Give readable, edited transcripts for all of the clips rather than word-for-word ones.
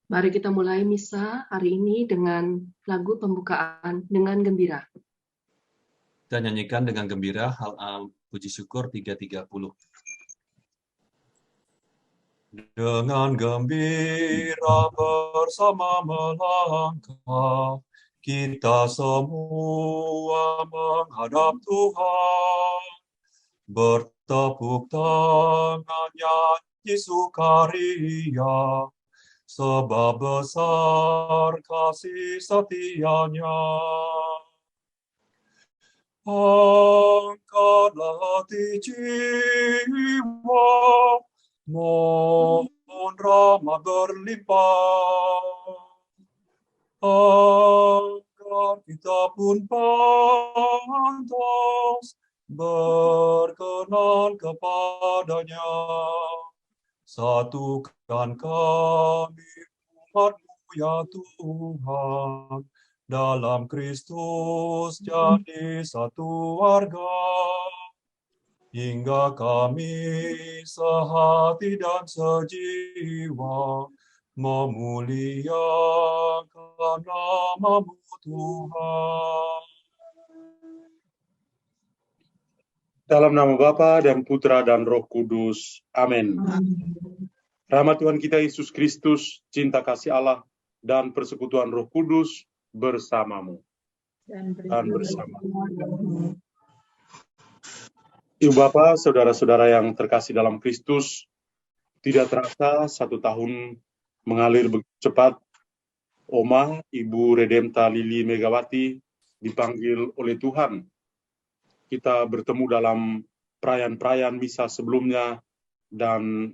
Mari kita mulai misa hari ini dengan lagu pembukaan dengan gembira. Dan nyanyikan dengan gembira hal puji syukur 330. Dengan gembira bersama melangkah, kita semua menghadap Tuhan. Bertepuk tangan nyanyi sukaria, sebab besar kasih setianya. Angkatlah hati jiwa, mohon rahmat berlimpah, agar kita pun pantas berkenan kepadanya. Satukan kami umat-Mu ya Tuhan, dalam Kristus jadi satu warga, hingga kami sehati dan sejiwa memuliakan nama-Mu Tuhan. Dalam nama Bapa dan Putra dan Roh Kudus. Amin. Rahmat Tuhan kita Yesus Kristus, cinta kasih Allah, dan persekutuan Roh Kudus bersamamu. Dan bersama. Ibu Bapa, saudara-saudara yang terkasih dalam Kristus, tidak terasa 1 tahun mengalir begitu cepat. Oma, Ibu Redempta Lili Megawati dipanggil oleh Tuhan. Kita bertemu dalam perayaan-perayaan misa sebelumnya, dan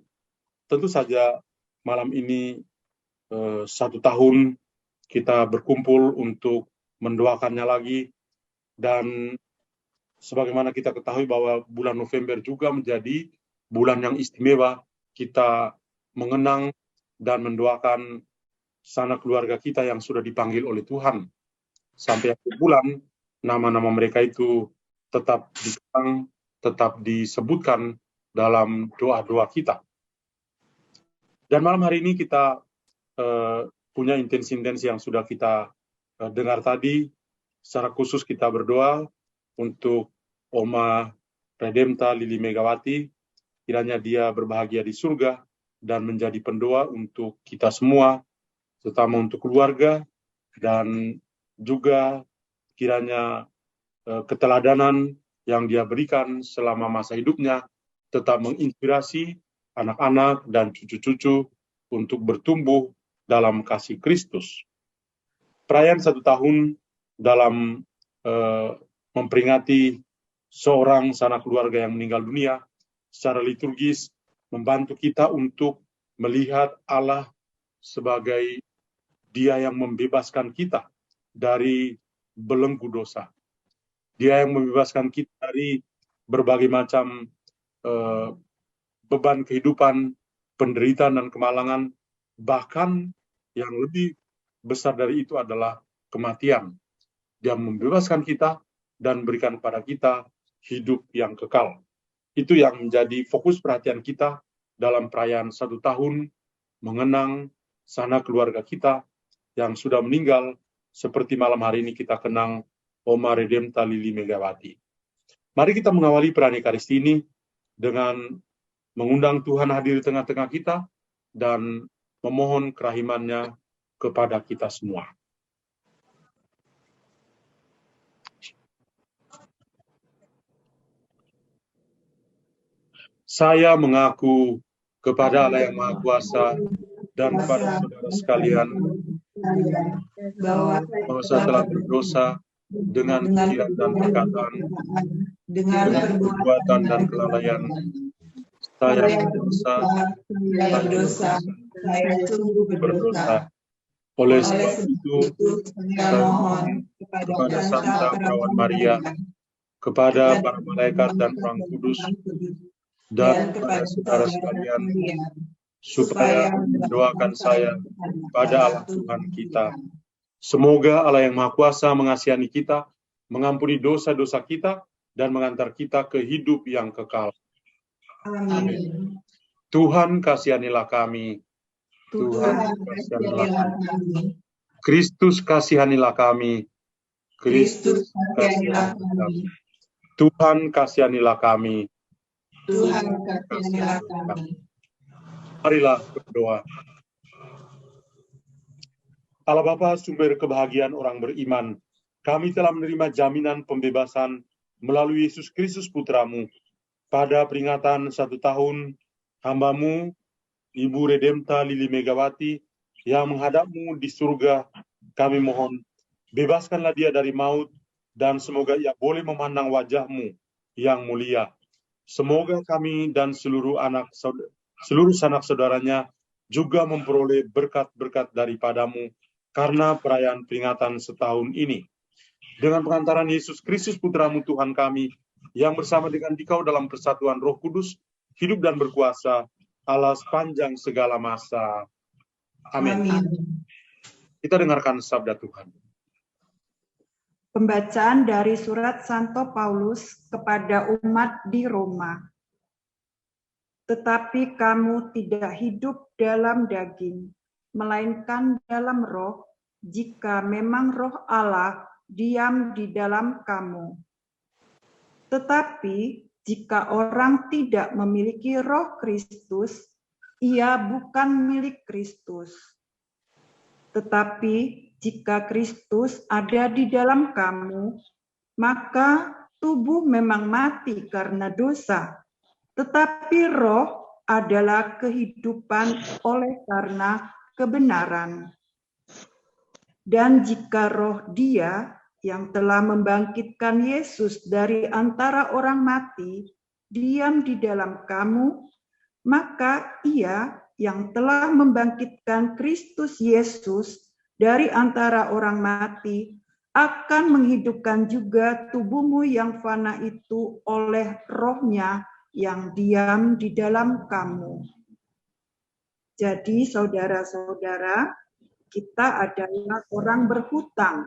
tentu saja malam ini 1 tahun kita berkumpul untuk mendoakannya lagi. Dan sebagaimana kita ketahui bahwa bulan November juga menjadi bulan yang istimewa, kita mengenang dan mendoakan sanak keluarga kita yang sudah dipanggil oleh Tuhan. Sampai akhir bulan, nama-nama mereka itu tetap dikenang, tetap disebutkan dalam doa-doa kita. Dan malam hari ini kita punya intensi-intensi yang sudah kita dengar tadi. Secara khusus kita berdoa untuk Oma Redempta Lili Megawati, kiranya dia berbahagia di surga dan menjadi pendoa untuk kita semua, terutama untuk keluarga, dan juga kiranya keteladanan yang dia berikan selama masa hidupnya tetap menginspirasi anak-anak dan cucu-cucu untuk bertumbuh dalam kasih Kristus. Perayaan 1 tahun dalam memperingati seorang sanak keluarga yang meninggal dunia secara liturgis membantu kita untuk melihat Allah sebagai Dia yang membebaskan kita dari belenggu dosa. Dia yang membebaskan kita dari berbagai macam beban kehidupan, penderitaan dan kemalangan, bahkan yang lebih besar dari itu adalah kematian. Dia membebaskan kita dan berikan kepada kita hidup yang kekal. Itu yang menjadi fokus perhatian kita dalam perayaan 1 tahun mengenang sanak keluarga kita yang sudah meninggal, seperti malam hari ini kita kenang Oma Redempta Lili Megawati. Mari kita mengawali perayaan Ekaristi ini dengan mengundang Tuhan hadir di tengah-tengah kita dan memohon kerahiman-Nya kepada kita semua. Saya mengaku kepada Allah yang Maha Kuasa dan kepada saudara sekalian bahwa saya telah berdosa dengan pikiran dan perkataan, dengan perbuatan dan kelalaian. Saya berdosa, saya sungguh berdosa. Oleh sebab itu, saya mohon kepada Santa Perawan Maria, kepada para malaikat dan orang kudus, dan kepada saudara sekalian, supaya mendoakan saya pada Allah Tuhan kita. Semoga Allah yang Maha Kuasa mengasihani kita, mengampuni dosa-dosa kita, dan mengantar kita ke hidup yang kekal. Amin. Tuhan kasihanilah kami. Tuhan kasihanilah kami. Kristus kasihanilah kami. Kristus kasihanilah kami. Tuhan kasihanilah kami. Tuhan kasihanilah kami. Marilah berdoa. Allah Bapa, sumber kebahagiaan orang beriman, kami telah menerima jaminan pembebasan melalui Yesus Kristus Putramu. Pada peringatan 1 tahun hamba-Mu, Ibu Redempta Lili Megawati, yang menghadap-Mu di surga, kami mohon, bebaskanlah dia dari maut, dan semoga ia boleh memandang wajah-Mu yang mulia. Semoga kami dan seluruh sanak saudaranya juga memperoleh berkat-berkat daripada-Mu, karena perayaan peringatan setahun ini. Dengan pengantaran Yesus Kristus Putra-Mu Tuhan kami, yang bersama dengan Dikau dalam persatuan Roh Kudus, hidup dan berkuasa, Allah sepanjang segala masa. Amin. Kita dengarkan sabda Tuhan. Pembacaan dari surat Santo Paulus kepada umat di Roma. Tetapi kamu tidak hidup dalam daging, melainkan dalam roh, jika memang roh Allah diam di dalam kamu. Tetapi jika orang tidak memiliki roh Kristus, ia bukan milik Kristus. Tetapi jika Kristus ada di dalam kamu, maka tubuh memang mati karena dosa, tetapi roh adalah kehidupan oleh karena kebenaran. Dan jika roh Dia yang telah membangkitkan Yesus dari antara orang mati diam di dalam kamu, maka Ia yang telah membangkitkan Kristus Yesus dari antara orang mati akan menghidupkan juga tubuhmu yang fana itu oleh roh-Nya yang diam di dalam kamu. Jadi saudara-saudara, kita adalah orang berhutang,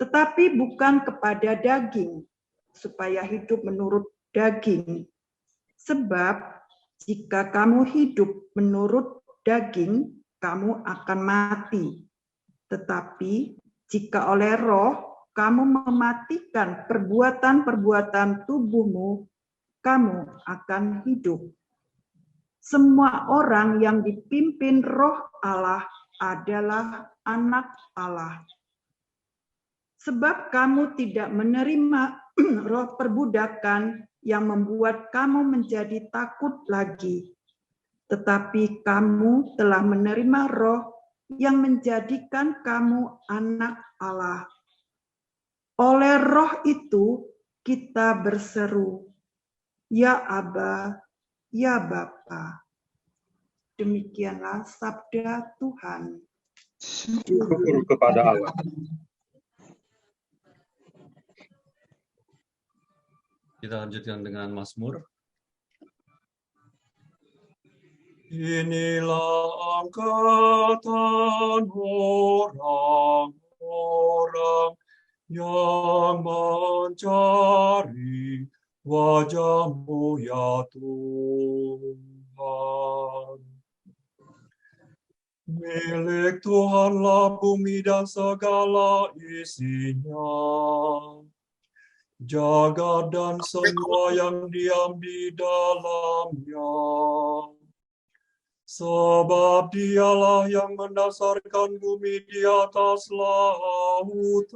tetapi bukan kepada daging, supaya hidup menurut daging. Sebab jika kamu hidup menurut daging, kamu akan mati. Tetapi jika oleh roh kamu mematikan perbuatan-perbuatan tubuhmu, kamu akan hidup. Semua orang yang dipimpin roh Allah adalah anak Allah. Sebab kamu tidak menerima roh perbudakan yang membuat kamu menjadi takut lagi. Tetapi kamu telah menerima roh yang menjadikan kamu anak Allah. Oleh roh itu kita berseru, Ya Aba, Ya Bapa. Demikianlah sabda Tuhan. Syukur kepada Allah. Kita lanjutkan dengan Mazmur. Inilah angkatan orang-orang yang mencari wajah-Mu ya Tuhan. Milik Tuhanlah bumi dan segala isinya, jagat dan semua yang diam di dalamnya. Sebab Dialah yang mendasarkan bumi di atas lautan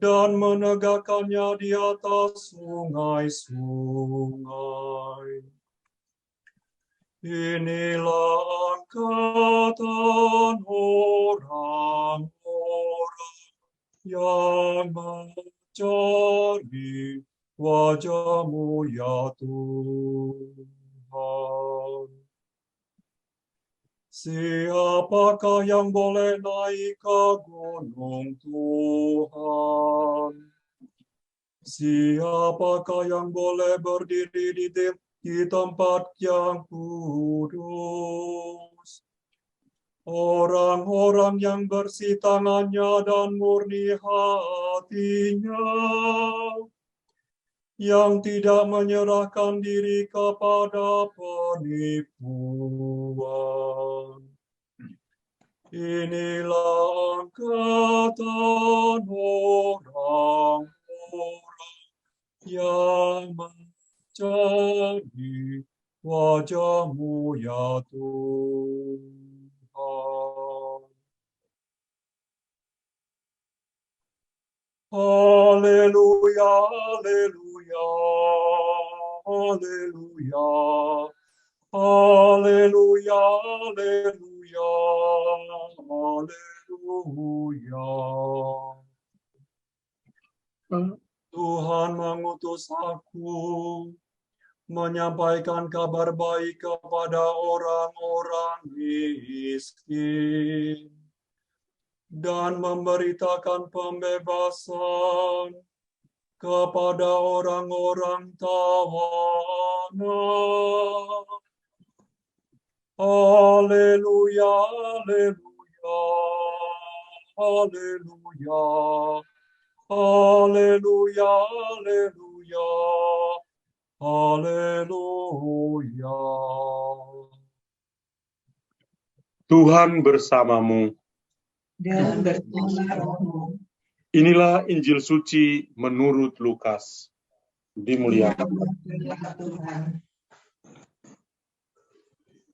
dan menegakkannya di atas sungai-sungai. Inilah angkatan orang-orang yang mencari wajah-Mu ya Tuhan. Siapakah yang boleh naik ke gunung Tuhan? Siapakah yang boleh berdiri di tempat yang kudus? Orang-orang yang bersih tangannya dan murni hatinya, yang tidak menyerahkan diri kepada penipuan. Inilah angkatan orang-orang yang mencari wajah-Mu ya Tuhan. Haleluya, haleluya, haleluya, haleluya, haleluya, haleluya. Tuhan mengutus aku menyampaikan kabar baik kepada orang-orang miskin dan memberitakan pembebasan kepada orang-orang tawanan. Haleluya, haleluya, haleluya, haleluya, haleluya, haleluya. Tuhan bersamamu. Dan bersama rohmu. Inilah Injil suci menurut Lukas. Dimuliakan Tuhan.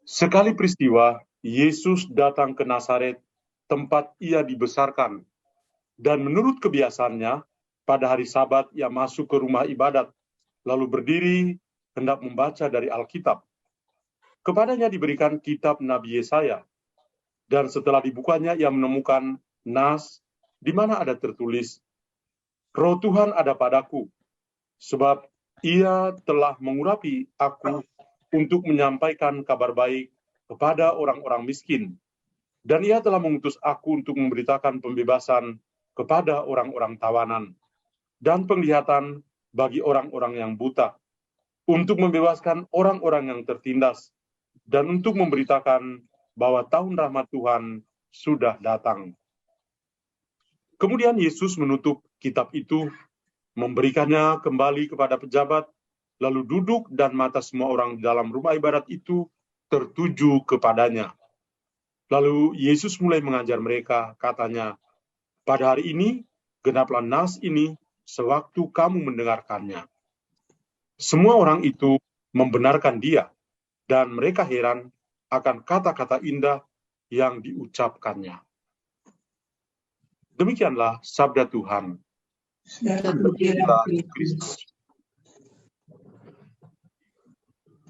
Sekali peristiwa, Yesus datang ke Nazaret, tempat ia dibesarkan. Dan menurut kebiasaannya, pada hari Sabat ia masuk ke rumah ibadat, lalu berdiri hendak membaca dari Alkitab. Kepadanya diberikan kitab Nabi Yesaya. Dan setelah dibukanya, ia menemukan nas di mana ada tertulis, Roh Tuhan ada padaku, sebab ia telah mengurapi aku untuk menyampaikan kabar baik kepada orang-orang miskin. Dan ia telah mengutus aku untuk memberitakan pembebasan kepada orang-orang tawanan dan penglihatan bagi orang-orang yang buta, untuk membebaskan orang-orang yang tertindas, dan untuk memberitakan bahwa tahun rahmat Tuhan sudah datang. Kemudian Yesus menutup kitab itu, memberikannya kembali kepada pejabat, lalu duduk dan mata semua orang di dalam rumah ibadat itu tertuju kepadanya. Lalu Yesus mulai mengajar mereka, katanya, pada hari ini genaplah nas ini sewaktu kamu mendengarkannya. Semua orang itu membenarkan dia, dan mereka heran akan kata-kata indah yang diucapkannya. Demikianlah sabda Tuhan.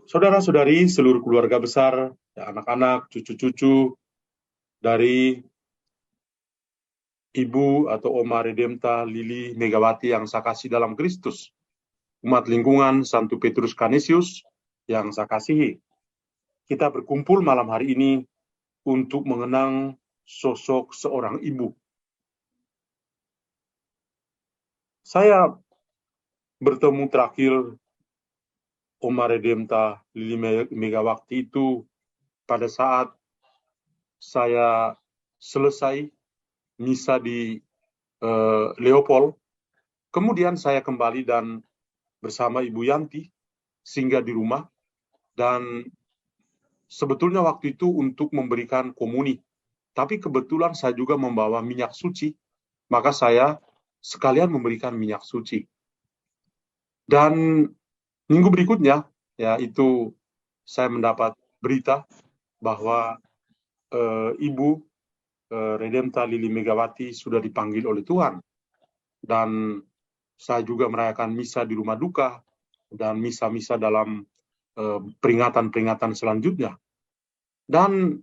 Saudara-saudari, seluruh keluarga besar, anak-anak, cucu-cucu dari Ibu atau Oma Redempta Lili Megawati yang saya kasih dalam Kristus, umat lingkungan Santo Petrus Canisius yang saya kasihi. Kita berkumpul malam hari ini untuk mengenang sosok seorang ibu. Saya bertemu terakhir Oma Redempta Lili Megawati itu pada saat saya selesai misa di Leopold. Kemudian saya kembali dan bersama Ibu Yanti singgah di rumah, dan sebetulnya waktu itu untuk memberikan komuni, tapi kebetulan saya juga membawa minyak suci, maka saya sekalian memberikan minyak suci. Dan minggu berikutnya, yaitu saya mendapat berita bahwa Ibu Redempta Lili Megawati sudah dipanggil oleh Tuhan. Dan saya juga merayakan misa di rumah duka dan misa-misa dalam peringatan-peringatan selanjutnya. Dan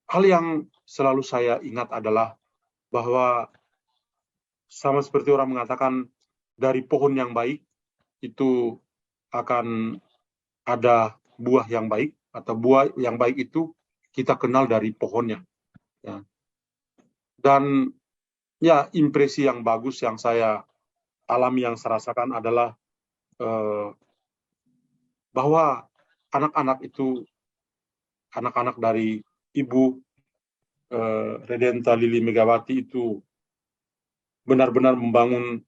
hal yang selalu saya ingat adalah bahwa sama seperti orang mengatakan dari pohon yang baik itu akan ada buah yang baik, atau buah yang baik itu kita kenal dari pohonnya. Ya. Dan ya, impresi yang bagus yang saya alami, yang saya rasakan adalah bahwa anak-anak itu, anak-anak dari Ibu Redempta Lili Megawati itu benar-benar membangun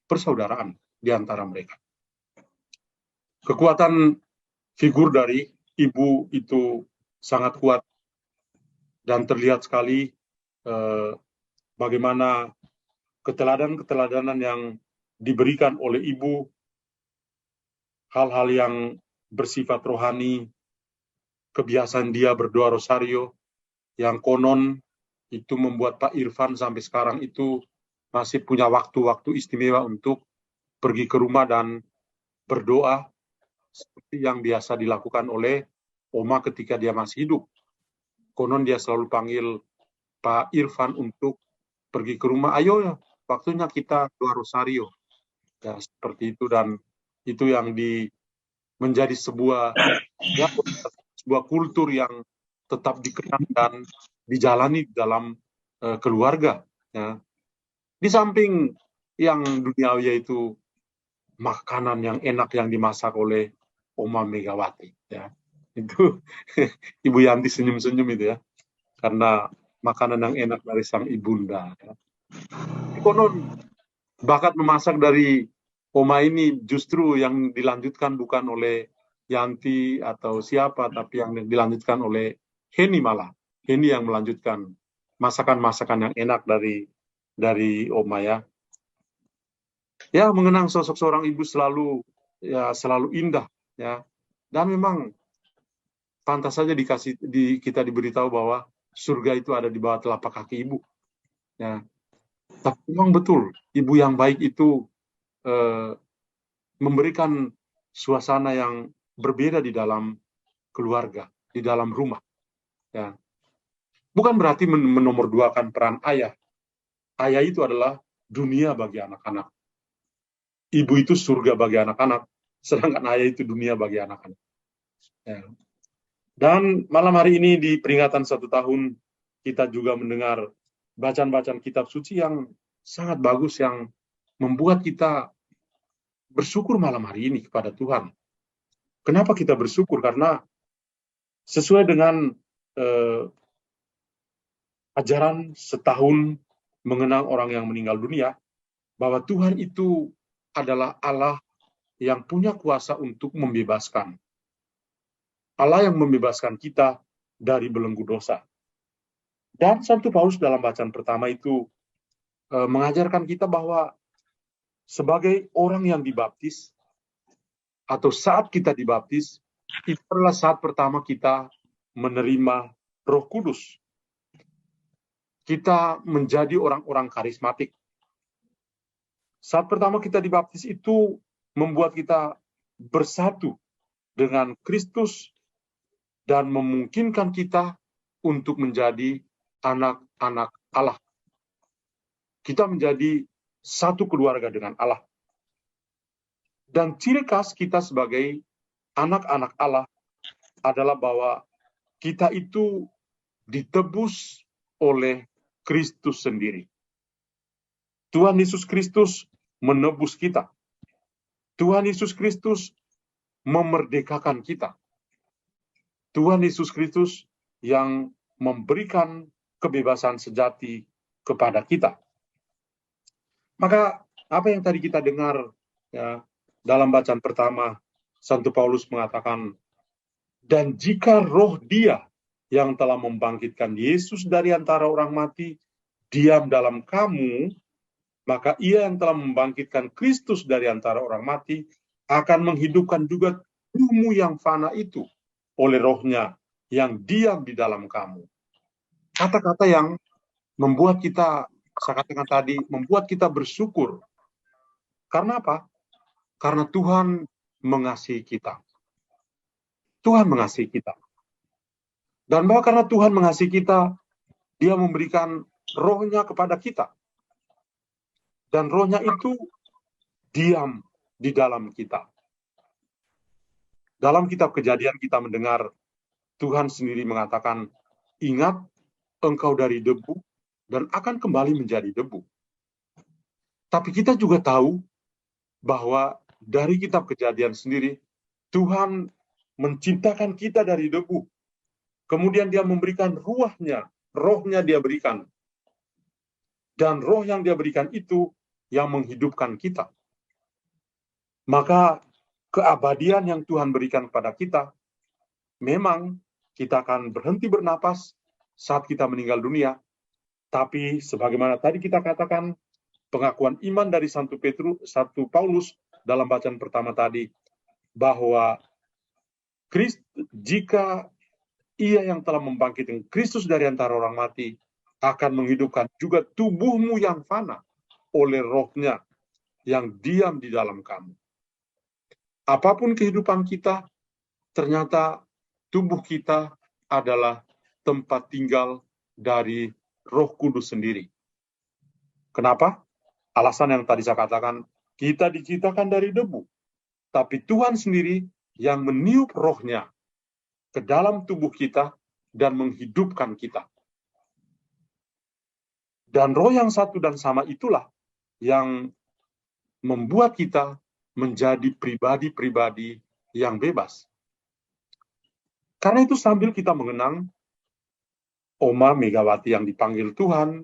persaudaraan di antara mereka. Kekuatan figur dari ibu itu sangat kuat dan terlihat sekali bagaimana keteladanan-keteladanan yang diberikan oleh ibu, hal-hal yang bersifat rohani, kebiasaan dia berdoa rosario, yang konon itu membuat Pak Irfan sampai sekarang itu masih punya waktu-waktu istimewa untuk pergi ke rumah dan berdoa seperti yang biasa dilakukan oleh Oma ketika dia masih hidup. Konon dia selalu panggil Pak Irfan untuk pergi ke rumah, ayo ya, waktunya kita doa rosario. Ya, seperti itu, dan itu yang menjadi sebuah kultur yang tetap dikenal dan dijalani dalam keluarga. Ya. Di samping yang duniawi, yaitu makanan yang enak yang dimasak oleh Oma Megawati. Ya. Itu Ibu Yanti senyum-senyum itu ya, karena makanan yang enak dari sang ibunda. Ya. Konon bakat memasak dari Oma ini justru yang dilanjutkan bukan oleh Yanti atau siapa, tapi yang dilanjutkan oleh Heni malah. Heni yang melanjutkan masakan-masakan yang enak dari Oma ya. Ya, mengenang sosok seorang ibu selalu indah ya. Dan memang pantas saja kita diberitahu bahwa surga itu ada di bawah telapak kaki ibu. Ya. Tapi memang betul, ibu yang baik itu memberikan suasana yang berbeda di dalam keluarga, di dalam rumah. Ya. Bukan berarti menomorduakan peran ayah. Ayah itu adalah dunia bagi anak-anak. Ibu itu surga bagi anak-anak, sedangkan ayah itu dunia bagi anak-anak. Ya. Dan malam hari ini di peringatan 1 tahun, kita juga mendengar bacaan-bacaan kitab suci yang sangat bagus, yang membuat kita bersyukur malam hari ini kepada Tuhan. Kenapa kita bersyukur? Karena sesuai dengan ajaran setahun mengenang orang yang meninggal dunia, bahwa Tuhan itu adalah Allah yang punya kuasa untuk membebaskan. Allah yang membebaskan kita dari belenggu dosa. Dan Santo Paulus dalam bacaan pertama itu mengajarkan kita bahwa sebagai orang yang dibaptis, atau saat kita dibaptis, itu adalah saat pertama kita menerima Roh Kudus. Kita menjadi orang-orang karismatik. Saat pertama kita dibaptis itu membuat kita bersatu dengan Kristus dan memungkinkan kita untuk menjadi anak-anak Allah. Kita menjadi satu keluarga dengan Allah. Dan ciri khas kita sebagai anak-anak Allah adalah bahwa kita itu ditebus oleh Kristus sendiri. Tuhan Yesus Kristus menebus kita. Tuhan Yesus Kristus memerdekakan kita. Tuhan Yesus Kristus yang memberikan kebebasan sejati kepada kita. Maka apa yang tadi kita dengar ya, dalam bacaan pertama, Santo Paulus mengatakan, dan jika roh Dia yang telah membangkitkan Yesus dari antara orang mati diam dalam kamu, maka Ia yang telah membangkitkan Kristus dari antara orang mati akan menghidupkan juga tubuhmu yang fana itu oleh rohnya yang diam di dalam kamu. Kata-kata yang membuat kita, saya katakan tadi, membuat kita bersyukur. Karena apa? Karena Tuhan mengasihi kita. Tuhan mengasihi kita. Dan bahwa karena Tuhan mengasihi kita, Dia memberikan rohnya kepada kita. Dan rohnya itu diam di dalam kita. Dalam kitab Kejadian kita mendengar Tuhan sendiri mengatakan, ingat engkau dari debu dan akan kembali menjadi debu. Tapi kita juga tahu bahwa dari kitab Kejadian sendiri, Tuhan menciptakan kita dari debu. Kemudian Dia memberikan rohnya Dia berikan. Dan roh yang Dia berikan itu yang menghidupkan kita. maka keabadian yang Tuhan berikan kepada kita, memang kita akan berhenti bernapas saat kita meninggal dunia. Tapi sebagaimana tadi kita katakan, pengakuan iman dari 1 Paulus dalam bacaan pertama tadi, bahwa jika Ia yang telah membangkitkan Kristus dari antara orang mati akan menghidupkan juga tubuhmu yang fana oleh Roh-Nya yang diam di dalam kamu. Apapun kehidupan kita, ternyata tubuh kita adalah tempat tinggal dari Roh Kudus sendiri. Kenapa? Alasan yang tadi saya katakan, kita diciptakan dari debu, tapi Tuhan sendiri yang meniup Roh-Nya ke dalam tubuh kita dan menghidupkan kita. Dan Roh yang satu dan sama itulah yang membuat kita menjadi pribadi-pribadi yang bebas. Karena itu sambil kita mengenang Oma Megawati yang dipanggil Tuhan,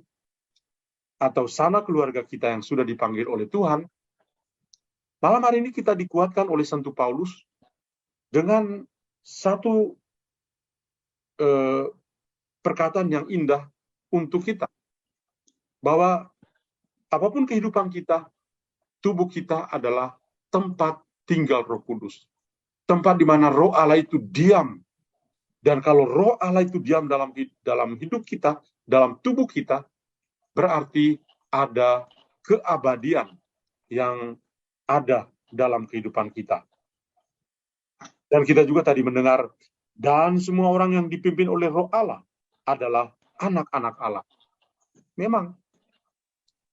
atau sana keluarga kita yang sudah dipanggil oleh Tuhan, malam hari ini kita dikuatkan oleh Santo Paulus dengan satu perkataan yang indah untuk kita. Bahwa apapun kehidupan kita, tubuh kita adalah tempat tinggal Roh Kudus. Tempat di mana Roh Allah itu diam. Dan kalau Roh Allah itu diam dalam hidup kita, dalam tubuh kita, berarti ada keabadian yang ada dalam kehidupan kita. Dan kita juga tadi mendengar, dan semua orang yang dipimpin oleh Roh Allah adalah anak-anak Allah. Memang,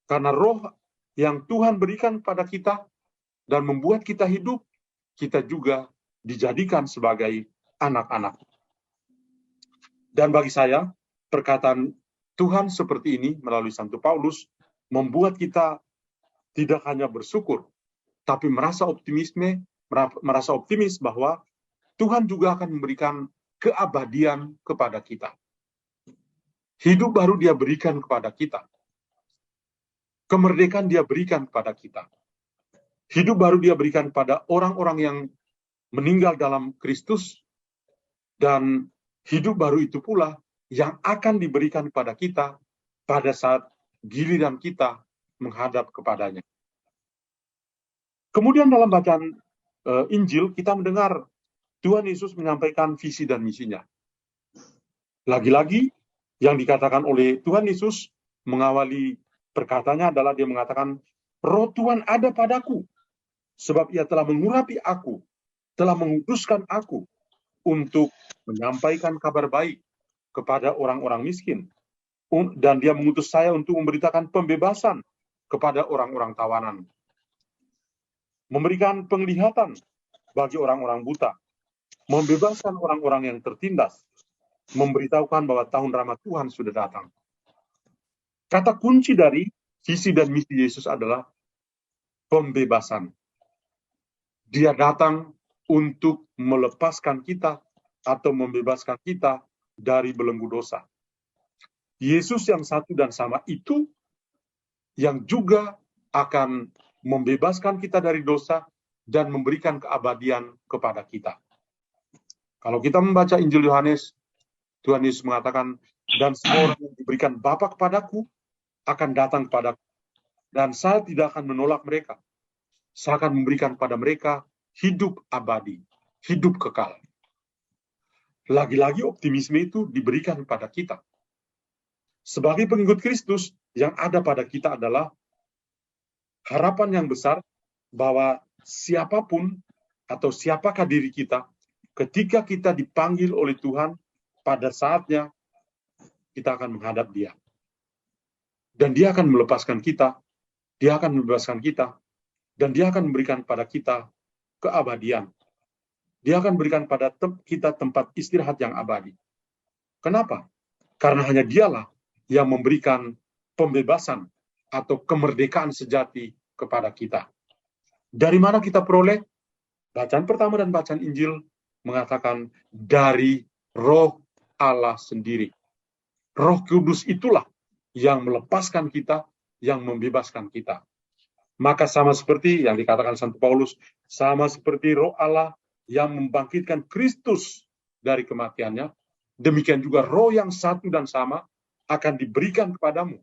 karena Roh yang Tuhan berikan kepada kita dan membuat kita hidup, kita juga dijadikan sebagai anak-anak. Dan bagi saya, perkataan Tuhan seperti ini melalui Santo Paulus membuat kita tidak hanya bersyukur, tapi merasa optimis bahwa Tuhan juga akan memberikan keabadian kepada kita. Hidup baru Dia berikan kepada kita. Kemerdekaan Dia berikan kepada kita. Hidup baru Dia berikan kepada orang-orang yang meninggal dalam Kristus, dan hidup baru itu pula yang akan diberikan kepada kita pada saat giliran kita menghadap kepadanya. Kemudian dalam bacaan Injil kita mendengar Tuhan Yesus menyampaikan visi dan misinya. Lagi-lagi yang dikatakan oleh Tuhan Yesus mengawali perkataannya adalah Dia mengatakan, Roh Tuhan ada padaku, sebab Ia telah mengurapi aku, telah menguduskan aku untuk menyampaikan kabar baik kepada orang-orang miskin. Dan Dia mengutus saya untuk memberitakan pembebasan kepada orang-orang tawanan. Memberikan penglihatan bagi orang-orang buta. Membebaskan orang-orang yang tertindas. Memberitahukan bahwa tahun rahmat Tuhan sudah datang. Kata kunci dari visi dan misi Yesus adalah pembebasan. Dia datang untuk melepaskan kita atau membebaskan kita dari belenggu dosa. Yesus yang satu dan sama itu yang juga akan membebaskan kita dari dosa dan memberikan keabadian kepada kita. Kalau kita membaca Injil Yohanes, Tuhan Yesus mengatakan, dan semua orang yang diberikan Bapa kepadaku akan datang kepadaku, dan saya tidak akan menolak mereka. Saya akan memberikan pada mereka hidup abadi, hidup kekal. Lagi-lagi optimisme itu diberikan kepada kita. Sebagai pengikut Kristus, yang ada pada kita adalah harapan yang besar bahwa siapapun atau siapakah diri kita, ketika kita dipanggil oleh Tuhan, pada saatnya kita akan menghadap Dia. Dan Dia akan melepaskan kita, Dia akan membebaskan kita, dan Dia akan memberikan pada kita keabadian. Dia akan berikan pada kita tempat istirahat yang abadi. Kenapa? Karena hanya Dialah yang memberikan pembebasan atau kemerdekaan sejati kepada kita. Dari mana kita peroleh? Bacaan pertama dan bacaan Injil mengatakan dari Roh Allah sendiri. Roh Kudus itulah yang melepaskan kita, yang membebaskan kita. Maka sama seperti yang dikatakan Santo Paulus, sama seperti Roh Allah yang membangkitkan Kristus dari kematiannya, demikian juga roh yang satu dan sama akan diberikan kepadamu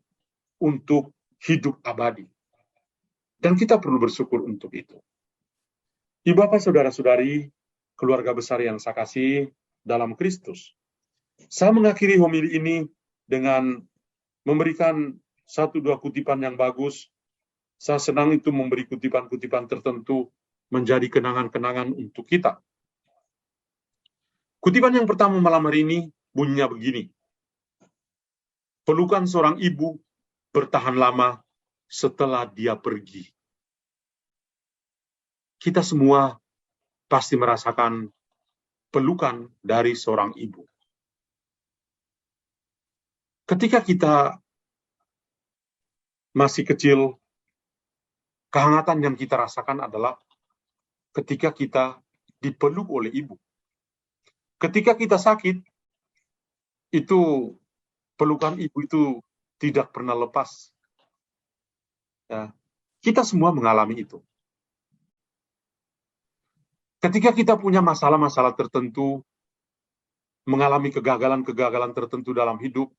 untuk hidup abadi. Dan kita perlu bersyukur untuk itu. Ibu bapak saudara-saudari, keluarga besar yang saya kasih dalam Kristus. Saya mengakhiri homili ini dengan memberikan 1-2 kutipan yang bagus. Saya senang itu memberi kutipan-kutipan tertentu menjadi kenangan-kenangan untuk kita. Kutipan yang pertama malam hari ini bunyinya begini. Pelukan seorang ibu bertahan lama setelah dia pergi. Kita semua pasti merasakan pelukan dari seorang ibu. Ketika kita masih kecil, kehangatan yang kita rasakan adalah ketika kita dipeluk oleh ibu. Ketika kita sakit, itu pelukan ibu itu tidak pernah lepas. Ya, kita semua mengalami itu. Ketika kita punya masalah-masalah tertentu, mengalami kegagalan-kegagalan tertentu dalam hidup,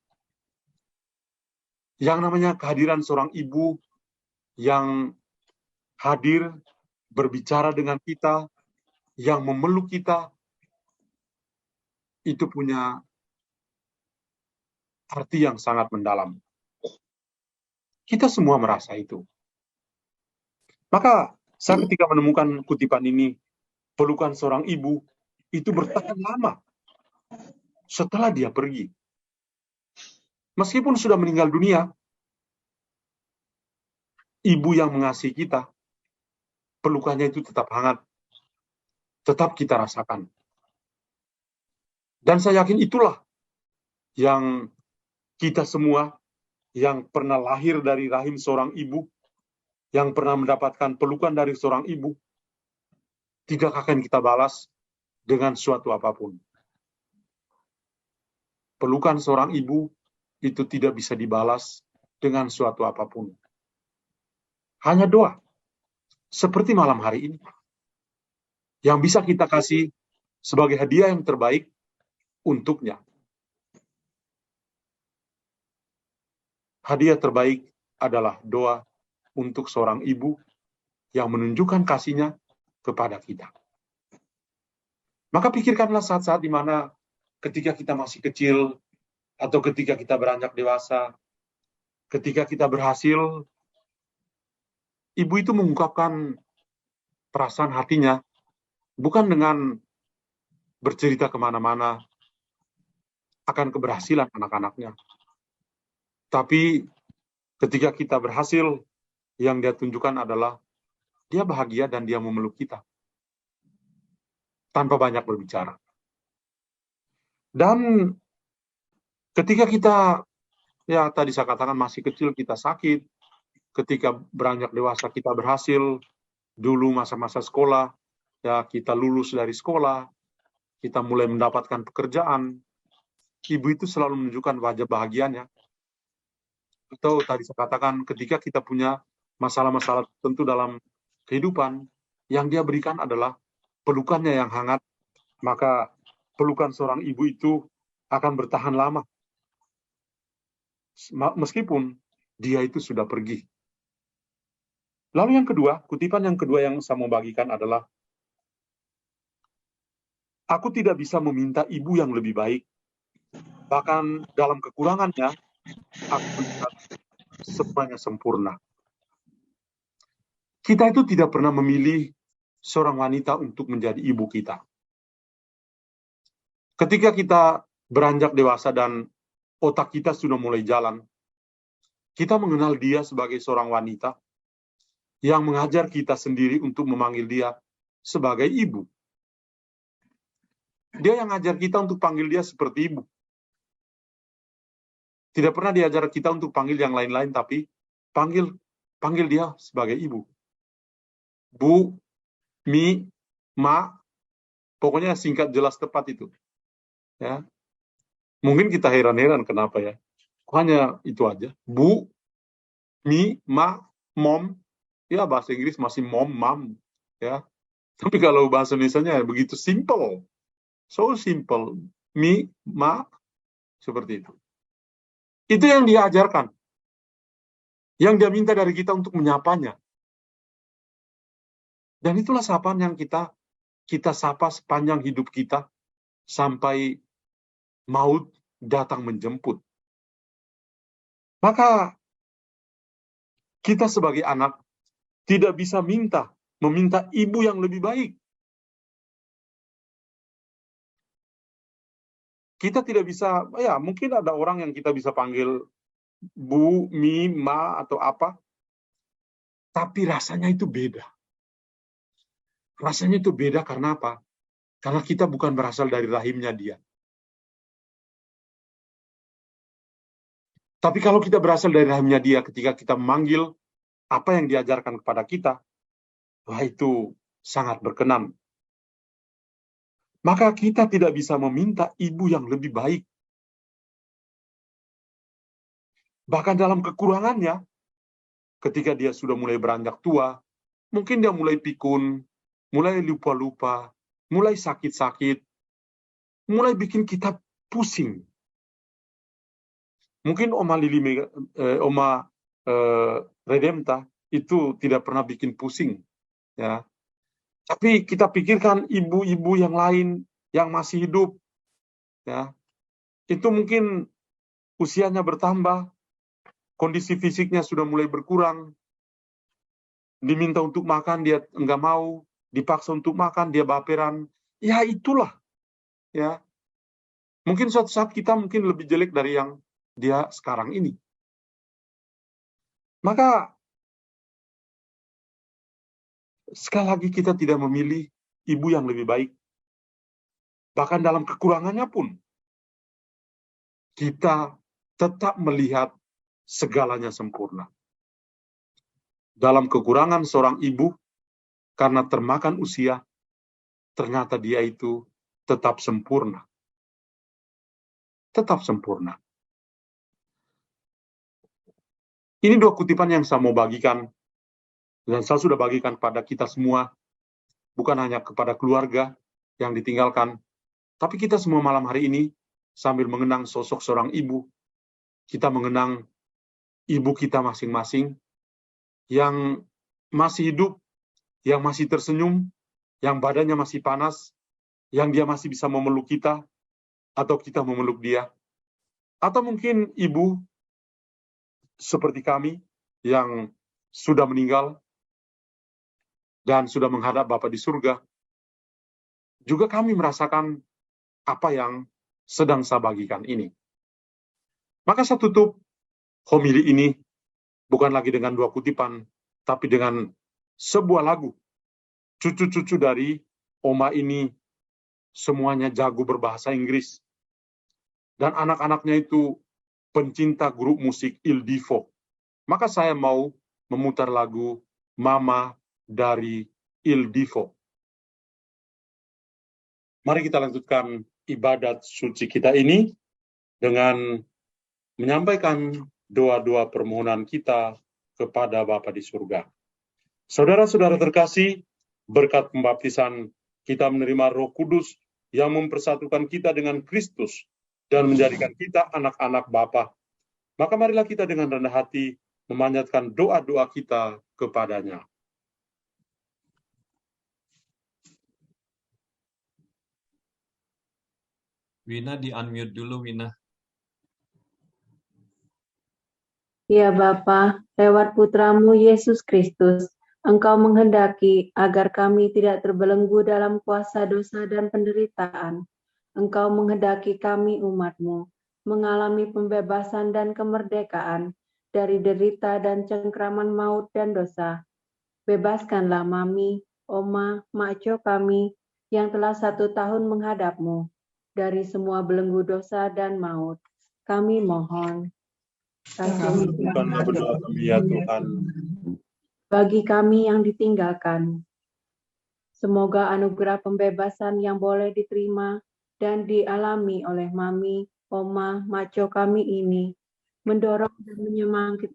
yang namanya kehadiran seorang ibu yang hadir, berbicara dengan kita, yang memeluk kita, itu punya arti yang sangat mendalam. Kita semua merasa itu. Maka saya ketika menemukan kutipan ini, pelukan seorang ibu itu bertahan lama setelah dia pergi. Meskipun sudah meninggal dunia, ibu yang mengasihi kita, pelukannya itu tetap hangat, tetap kita rasakan. Dan saya yakin itulah yang kita semua yang pernah lahir dari rahim seorang ibu, yang pernah mendapatkan pelukan dari seorang ibu, tidak akan kita balas dengan suatu apapun. Pelukan seorang ibu itu tidak bisa dibalas dengan suatu apapun. Hanya doa, seperti malam hari ini, yang bisa kita kasih sebagai hadiah yang terbaik untuknya. Hadiah terbaik adalah doa untuk seorang ibu yang menunjukkan kasihnya kepada kita. Maka pikirkanlah saat-saat di mana ketika kita masih kecil, atau ketika kita beranjak dewasa, ketika kita berhasil, ibu itu mengungkapkan perasaan hatinya, bukan dengan bercerita kemana-mana akan keberhasilan anak-anaknya. Tapi ketika kita berhasil, yang dia tunjukkan adalah dia bahagia dan dia memeluk kita. Tanpa banyak berbicara. Dan ketika kita, ya tadi saya katakan masih kecil kita sakit, ketika beranjak dewasa kita berhasil, dulu masa-masa sekolah, ya kita lulus dari sekolah, kita mulai mendapatkan pekerjaan, ibu itu selalu menunjukkan wajah bahagianya. Atau tadi saya katakan ketika kita punya masalah-masalah tertentu dalam kehidupan, yang dia berikan adalah pelukannya yang hangat, maka pelukan seorang ibu itu akan bertahan lama. Meskipun dia itu sudah pergi. Lalu yang kedua, kutipan yang kedua yang saya mau bagikan adalah, aku tidak bisa meminta ibu yang lebih baik. Bahkan dalam kekurangannya, aku melihat semuanya sempurna. Kita itu tidak pernah memilih seorang wanita untuk menjadi ibu kita. Ketika kita beranjak dewasa dan otak kita sudah mulai jalan, kita mengenal dia sebagai seorang wanita yang mengajar kita sendiri untuk memanggil dia sebagai ibu. Dia yang mengajar kita untuk panggil dia seperti ibu. Tidak pernah diajar kita untuk panggil yang lain-lain, tapi panggil dia sebagai ibu. Bu, mi, ma, pokoknya singkat, jelas, tepat itu. Ya, mungkin kita heran-heran kenapa ya. Hanya itu aja. Bu, mi, ma, mom, Ya, bahasa Inggris masih mom, mom, ya. Tapi kalau bahasa Indonesianya begitu simple. So simple. Mi, ma, seperti itu. Itu yang dia ajarkan. Yang dia minta dari kita untuk menyapanya. Dan itulah sapaan yang kita sapa sepanjang hidup kita sampai maut datang menjemput. Maka kita sebagai anak tidak bisa meminta ibu yang lebih baik. Kita tidak bisa, ya mungkin ada orang yang kita bisa panggil bu, mi, ma, atau apa. Tapi rasanya itu beda. Rasanya itu beda karena apa? Karena kita bukan berasal dari rahimnya dia. Tapi kalau kita berasal dari rahimnya dia, ketika kita memanggil apa yang diajarkan kepada kita, wah itu sangat berkenan. Maka kita tidak bisa meminta ibu yang lebih baik. Bahkan dalam kekurangannya, ketika dia sudah mulai beranjak tua, mungkin dia mulai pikun, mulai lupa-lupa, mulai sakit-sakit, mulai bikin kita pusing. Mungkin Oma Redempta itu tidak pernah bikin pusing, ya. Tapi kita pikirkan ibu-ibu yang lain yang masih hidup, ya, itu mungkin usianya bertambah, kondisi fisiknya sudah mulai berkurang, diminta untuk makan dia enggak mau, dipaksa untuk makan dia baperan, ya itulah, ya. Mungkin suatu saat kita mungkin lebih jelek dari yang dia sekarang ini. Maka sekali lagi kita tidak memilih ibu yang lebih baik. Bahkan dalam kekurangannya pun kita tetap melihat segalanya sempurna. Dalam kekurangan seorang ibu, karena termakan usia, ternyata dia itu tetap sempurna. Tetap sempurna. Ini dua kutipan yang saya mau bagikan, dan saya sudah bagikan pada kita semua, bukan hanya kepada keluarga yang ditinggalkan, tapi kita semua malam hari ini, sambil mengenang sosok seorang ibu, kita mengenang ibu kita masing-masing, yang masih hidup, yang masih tersenyum, yang badannya masih panas, yang dia masih bisa memeluk kita, atau kita memeluk dia. Atau mungkin ibu seperti kami, yang sudah meninggal, dan sudah menghadap Bapa di surga, juga kami merasakan apa yang sedang saya bagikan ini. Maka saya tutup homili ini bukan lagi dengan dua kutipan, tapi dengan sebuah lagu. Cucu-cucu dari Oma ini semuanya jago berbahasa Inggris. Dan anak-anaknya itu pencinta grup musik Il Divo. Maka saya mau memutar lagu Mama dari Il Divo. Mari kita lanjutkan ibadat suci kita ini dengan menyampaikan doa-doa permohonan kita kepada Bapa di surga. Saudara-saudara terkasih, berkat pembaptisan kita menerima Roh Kudus yang mempersatukan kita dengan Kristus dan menjadikan kita anak-anak Bapa. Maka marilah kita dengan rendah hati memanjatkan doa-doa kita kepadanya. Wina di-unmute dulu, Wina. Ya Bapa, lewat putramu Yesus Kristus, Engkau menghendaki agar kami tidak terbelenggu dalam kuasa dosa dan penderitaan. Engkau menghendaki kami umat-Mu mengalami pembebasan dan kemerdekaan dari derita dan cengkraman maut dan dosa. Bebaskanlah Mami, Oma, Makco kami yang telah 1 tahun menghadap-Mu dari semua belenggu dosa dan maut. Kami mohon. Bukanlah berdoa kami ya Tuhan. Bagi kami yang ditinggalkan, semoga anugerah pembebasan yang boleh diterima dan dialami oleh Mami, Oma, Makco kami ini mendorong dan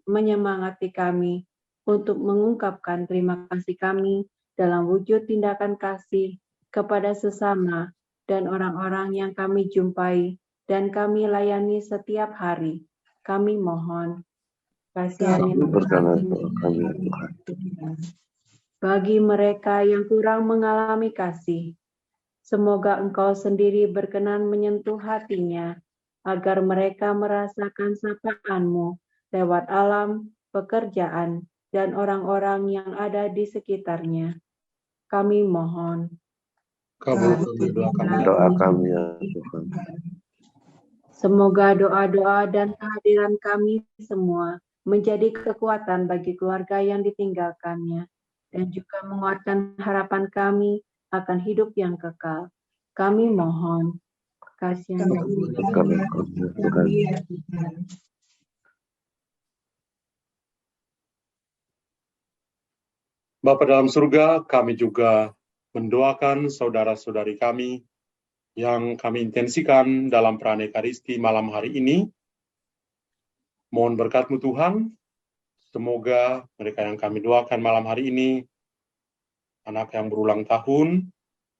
menyemangati kami untuk mengungkapkan terima kasih kami dalam wujud tindakan kasih kepada sesama dan orang-orang yang kami jumpai dan kami layani setiap hari. Kami mohon, kasihani Berkenan kami Tuhan. bagi mereka yang kurang mengalami kasih. Semoga Engkau sendiri berkenan menyentuh hatinya, agar mereka merasakan sapaan-Mu lewat alam, pekerjaan, dan orang-orang yang ada di sekitarnya. Kami mohon. Kabulkan Doa kami ya Tuhan. Semoga doa-doa dan kehadiran kami semua menjadi kekuatan bagi keluarga yang ditinggalkannya, dan juga menguatkan harapan kami akan hidup yang kekal. Kami mohon, kasihani Kami Tuhan. Bapa dalam surga, kami juga mendoakan saudara-saudari kami yang kami intensikan dalam perayaan Ekaristi malam hari ini. Mohon berkat-Mu Tuhan, semoga mereka yang kami doakan malam hari ini, anak yang berulang tahun,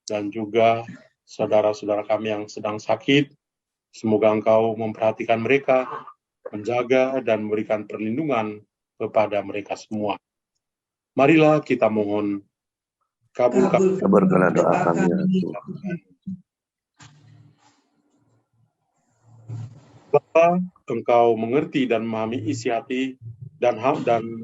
dan juga saudara-saudara kami yang sedang sakit, semoga Engkau memperhatikan mereka, menjaga dan memberikan perlindungan kepada mereka semua. Marilah kita mohon, Kabulkanlah doa kami ya Tuhan. Bapa, Engkau mengerti dan memahami isi hati dan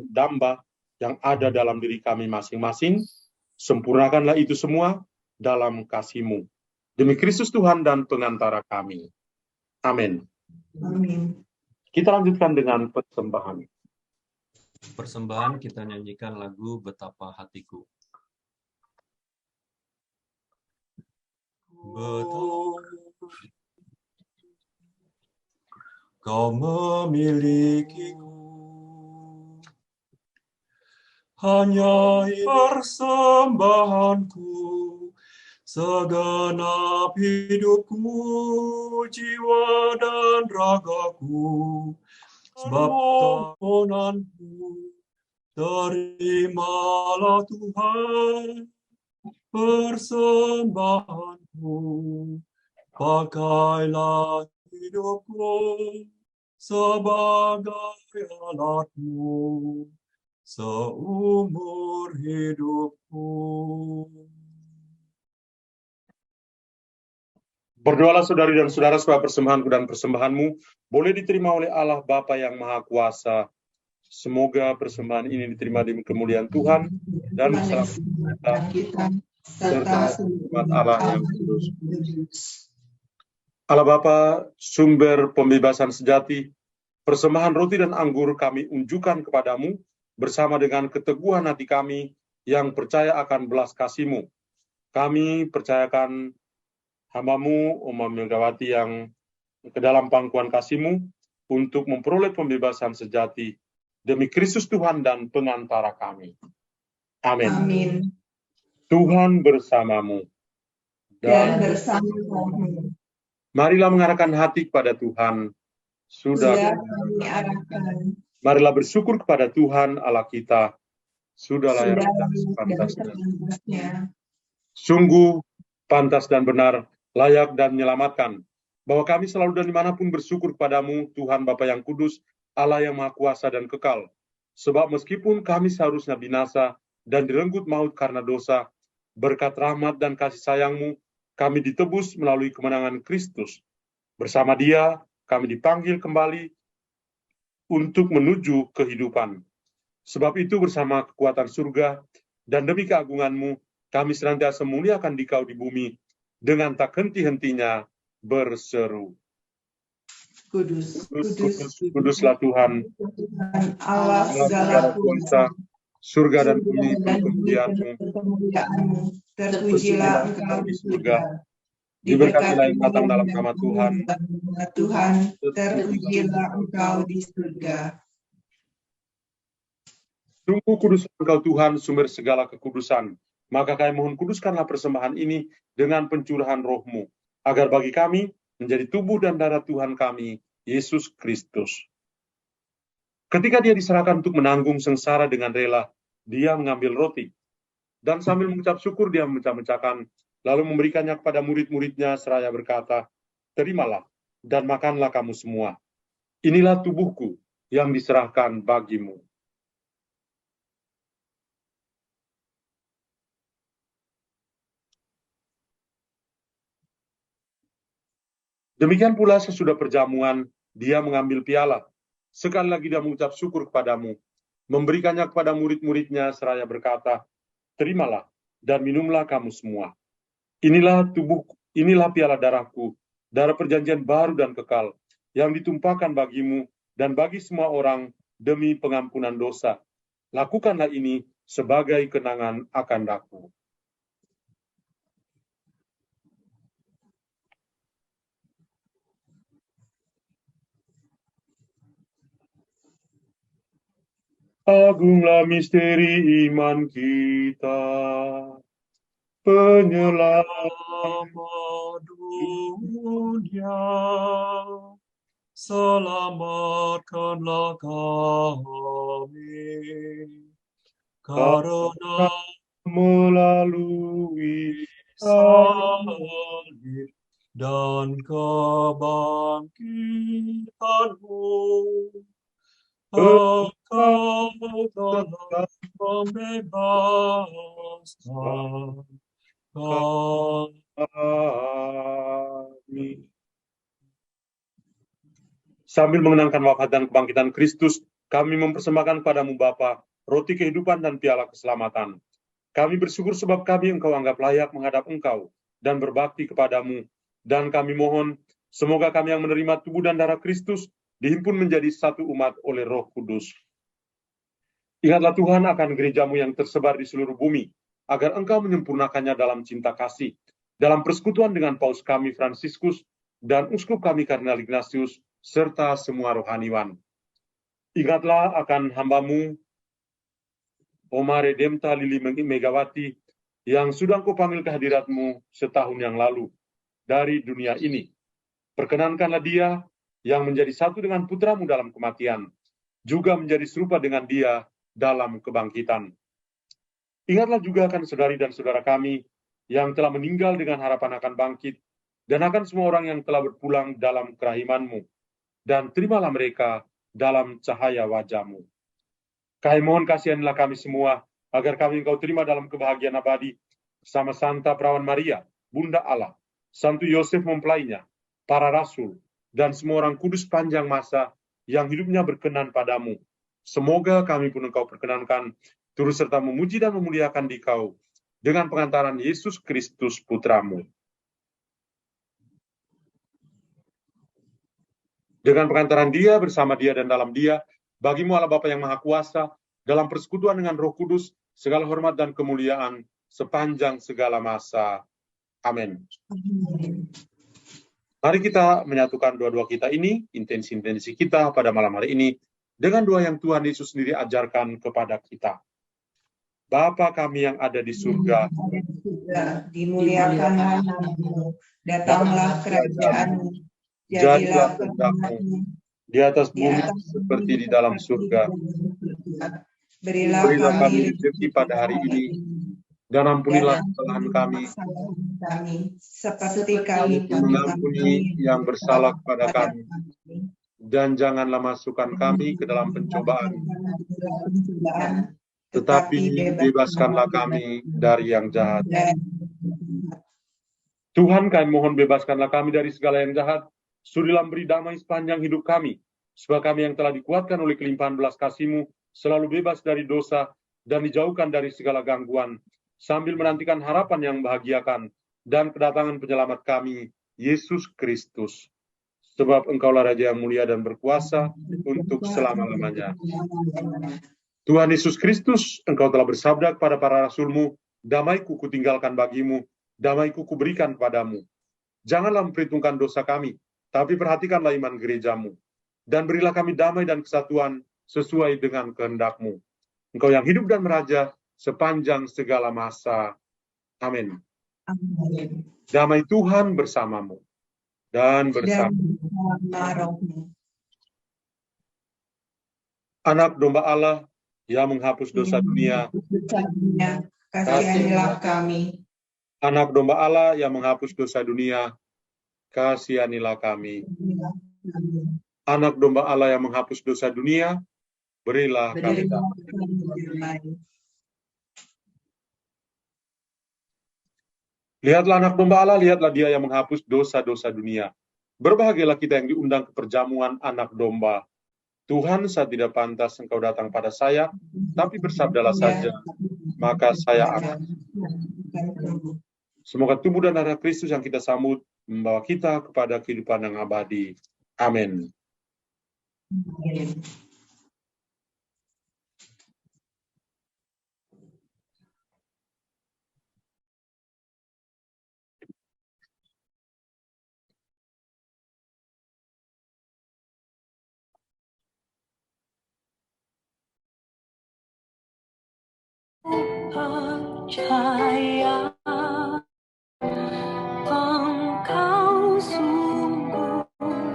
damba yang ada dalam diri kami masing-masing. Sempurnakanlah itu semua dalam kasih-Mu. Demi Kristus Tuhan dan pengantara kami. Amin. Amin. Kita lanjutkan dengan persembahan. Persembahan kita nyanyikan lagu Betapa Hatiku. Betapa Kau memilikiku, hanya persembahanku, segenap hidupku, jiwa dan ragaku, sebab permohonanku, terimalah Tuhan persembahanku, pakailah hidupku sebagai alat-Mu seumur hidupku. Berdoalah saudari dan saudara supaya persembahanku dan persembahanmu boleh diterima oleh Allah Bapa yang Maha Kuasa. Semoga persembahan ini diterima di kemuliaan Tuhan dan keselamatan kita serta umat Allah yang kudus. Allah Bapa, sumber pembebasan sejati, persembahan roti dan anggur kami unjukkan kepadamu bersama dengan keteguhan hati kami yang percaya akan belas kasih-Mu. Kami percayakan hamba-Mu, Oma Megawati yang ke dalam pangkuan kasih-Mu untuk memperoleh pembebasan sejati demi Kristus Tuhan dan pengantara kami. Amin. Amin. Tuhan bersamamu. Dan bersama-Mu. Marilah mengarahkan hati kepada Tuhan. Sudah kami arahkan. Marilah bersyukur kepada Tuhan Allah kita. Sudahlah yang sepantasnya. Sungguh pantas dan benar, layak dan menyelamatkan, bahwa kami selalu dan dimanapun bersyukur kepadamu, Tuhan Bapa yang kudus, Allah yang Maha Kuasa dan kekal. Sebab meskipun kami seharusnya binasa dan direnggut maut karena dosa, berkat rahmat dan kasih sayang-Mu, kami ditebus melalui kemenangan Kristus. Bersama Dia, kami dipanggil kembali untuk menuju kehidupan. Sebab itu bersama kekuatan surga dan demi keagungan-Mu, kami senantiasa memuliakan Dikau di bumi dengan tak henti-hentinya berseru. Kudus, kuduslah Tuhan, Allah segala kuasa, surga dan bumi kemuliaan-Mu. Terpujilah Engkau di surga. Diberkatilah yang datang dalam nama Tuhan. Tuhan, terpujilah Engkau di surga. Sungguh kudus Engkau Tuhan, sumber segala kekudusan. Maka kami mohon kuduskanlah persembahan ini dengan pencurahan Roh-Mu, agar bagi kami menjadi tubuh dan darah Tuhan kami, Yesus Kristus. Ketika dia diserahkan untuk menanggung sengsara dengan rela, dia mengambil roti. Dan sambil mengucap syukur, dia memecah-mecahkan, lalu memberikannya kepada murid-muridnya seraya berkata, "Terimalah dan makanlah kamu semua. Inilah tubuhku yang diserahkan bagimu." Demikian pula sesudah perjamuan, dia mengambil piala. Sekali lagi dia mengucap syukur kepadamu, memberikannya kepada murid-muridnya seraya berkata, "Terimalah dan minumlah kamu semua. Inilah tubuhku, inilah piala darahku, darah perjanjian baru dan kekal, yang ditumpahkan bagimu dan bagi semua orang demi pengampunan dosa. Lakukanlah ini sebagai kenangan akan aku." Agunglah misteri iman kita, penyelamat dunia. Selamatkanlah kami, karena melalui salib dan kebangkitan-Mu, Engkau telah membebaskan kami. Sambil mengenangkan wafat dan kebangkitan Kristus, kami mempersembahkan kepadamu Bapa, roti kehidupan dan piala keselamatan. Kami bersyukur sebab kami Engkau anggap layak menghadap Engkau dan berbakti kepadamu. Dan kami mohon, semoga kami yang menerima tubuh dan darah Kristus dihimpun menjadi satu umat oleh Roh Kudus. Ingatlah Tuhan akan gerejamu yang tersebar di seluruh bumi, agar Engkau menyempurnakannya dalam cinta kasih, dalam persekutuan dengan Paus kami Fransiskus dan Uskup kami Kardinal Ignatius, serta semua rohaniwan. Ingatlah akan hambamu, Oma Redempta Lili Megawati, yang sudah Engkau panggil ke hadirat-Mu setahun yang lalu dari dunia ini. Perkenankanlah dia yang menjadi satu dengan putra-Mu dalam kematian, juga menjadi serupa dengan dia dalam kebangkitan. Ingatlah juga akan saudari dan saudara kami yang telah meninggal dengan harapan akan bangkit, dan akan semua orang yang telah berpulang dalam kerahiman-Mu, dan terimalah mereka dalam cahaya wajah-Mu. Kami mohon kasianilah kami semua, agar kami Engkau terima dalam kebahagiaan abadi, bersama Santa Perawan Maria, Bunda Allah, Santo Yosef mempelainya, para rasul, dan semua orang kudus panjang masa yang hidupnya berkenan padamu. Semoga kami pun Engkau perkenankan, turut serta memuji dan memuliakan Dikau, dengan pengantaran Yesus Kristus Putra-Mu. Dengan pengantaran Dia, bersama Dia, dan dalam Dia, bagi-Mu Allah Bapa yang Maha Kuasa, dalam persekutuan dengan Roh Kudus, segala hormat dan kemuliaan sepanjang segala masa. Amin. Mari kita menyatukan doa-doa kita ini, intensi-intensi kita pada malam hari ini, dengan doa yang Tuhan Yesus sendiri ajarkan kepada kita. Bapa kami yang ada di surga, dimuliakanlah nama-Mu, datanglah kerajaan-Mu, jadilah kehendak-Mu di atas bumi seperti di dalam surga. Berilah kami rezeki pada hari ini, dan ampunilah kesalahan kami, seperti kami mengampuni yang bersalah kepada kami, dan janganlah masukkan kami ke dalam pencobaan, tetapi bebaskanlah kami dari yang jahat. Tuhan, kami mohon bebaskanlah kami dari segala yang jahat, sudilah beri damai sepanjang hidup kami, sebab kami yang telah dikuatkan oleh kelimpahan belas kasih-Mu, selalu bebas dari dosa, dan dijauhkan dari segala gangguan, sambil menantikan harapan yang membahagiakan, dan kedatangan penyelamat kami, Yesus Kristus. Sebab Engkaulah Raja yang mulia dan berkuasa untuk selama-lamanya. Tuhan Yesus Kristus, Engkau telah bersabda kepada para rasul-Mu, damai-Ku kutinggalkan bagi-Mu, damai-Ku kuberikan padamu. Janganlah memperhitungkan dosa kami, tapi perhatikanlah iman gereja-Mu, dan berilah kami damai dan kesatuan sesuai dengan kehendak-Mu. Engkau yang hidup dan meraja sepanjang segala masa. Amin. Damai Tuhan bersamamu dan bersama. Anak domba Allah yang menghapus dosa dunia, kasihanilah kami. Anak domba Allah yang menghapus dosa dunia, kasihanilah kami. Anak domba Allah yang menghapus dosa dunia, berilah kami damai. Lihatlah anak domba Allah, lihatlah dia yang menghapus dosa-dosa dunia. Berbahagialah kita yang diundang ke perjamuan anak domba. Tuhan, saya tidak pantas engkau datang pada saya, tapi bersabdalah saja, maka saya akan. Semoga tubuh dan darah Kristus yang kita sambut membawa kita kepada kehidupan yang abadi. Amin. Percaya Engkau sungguh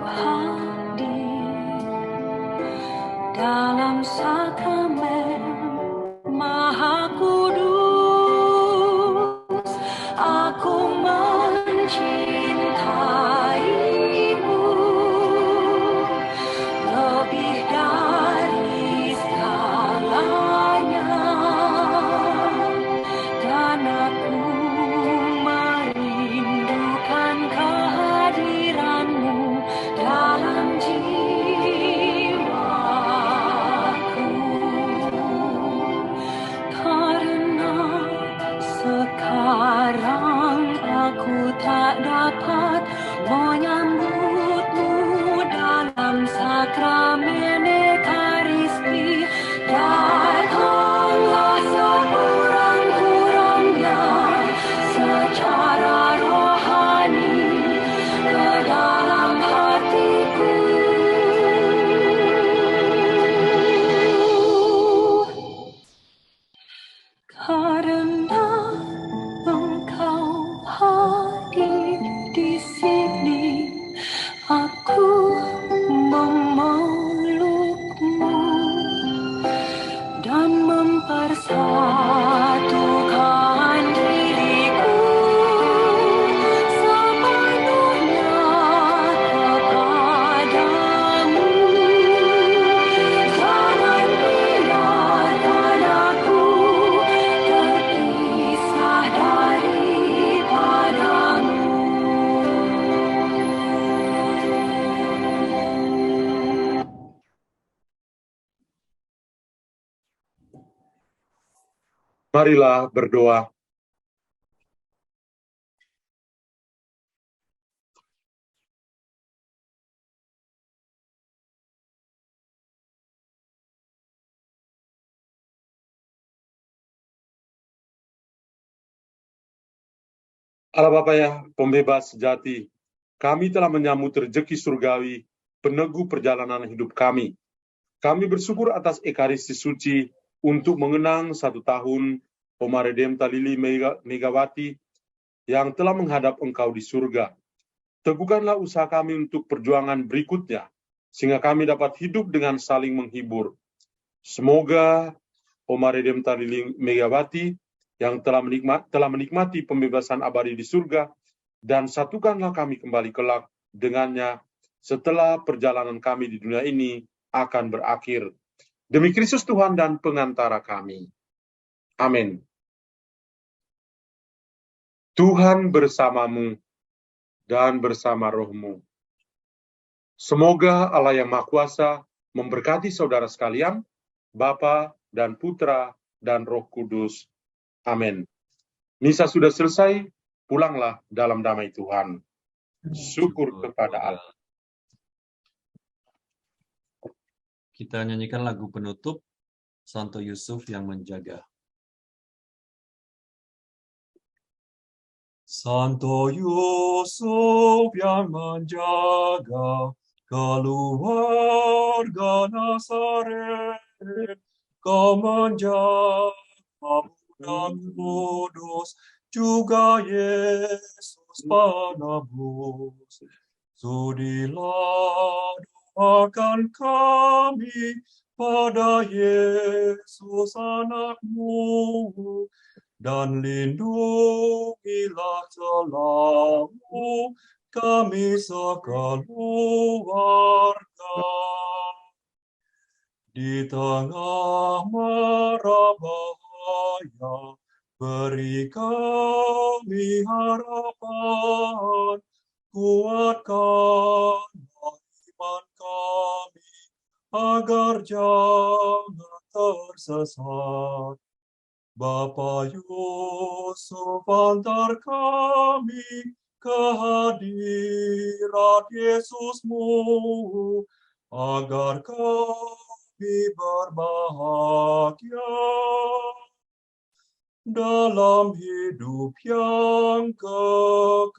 hadir dalam sakramen Maha Kudus. Aku mencintaimu lebih dari segalanya. Dan aku merindukan kehadiranmu dalam jiwaku. Karena sekarang aku tak dapat menyambutmu dalam sakramen Ekaristi. Datanglah sekurang-kurangnya secara rohani ke dalam hatiku. Karena Engkau hadir di sini, aku memelukmu dan mempersatukan diriku sepenuhnya kepadamu. Jangan biarkan aku terpisah daripadamu. Marilah berdoa. Allah Bapa ya, pembebas sejati, kami telah menyambut rezeki surgawi, peneguh perjalanan hidup kami. Kami bersyukur atas Ekaristi Suci untuk mengenang 1 tahun Oma Redempta Lili Megawati yang telah menghadap Engkau di surga. Teguhkanlah usaha kami untuk perjuangan berikutnya, sehingga kami dapat hidup dengan saling menghibur. Semoga Oma Redempta Lili Megawati yang telah menikmati pembebasan abadi di surga, dan satukanlah kami kembali kelak dengannya setelah perjalanan kami di dunia ini akan berakhir. Demi Kristus Tuhan dan pengantara kami. Amin. Tuhan bersamamu dan bersama rohmu. Semoga Allah yang Maha Kuasa memberkati saudara sekalian, Bapa dan Putra dan Roh Kudus. Amin. Misa sudah selesai, pulanglah dalam damai Tuhan. Syukur kepada Allah. Kita nyanyikan lagu penutup, Santo Yusuf yang menjaga. Santo Yusuf yang menjaga keluarga Nazaret, Kau menjaga Budak Kudus, juga Yesus penebus. Sudilah akan kami pada Yesus anak-Mu, dan lindungilah selalu kami sekeluarga. Di tengah mara bahaya, beri kami harapan, kuatkanlah iman kami, agar jangan tersesat. Bapa Yusuf, antar kami ke hadirat Yesus-Mu, agar kami berbahagia dalam hidup yang kekal.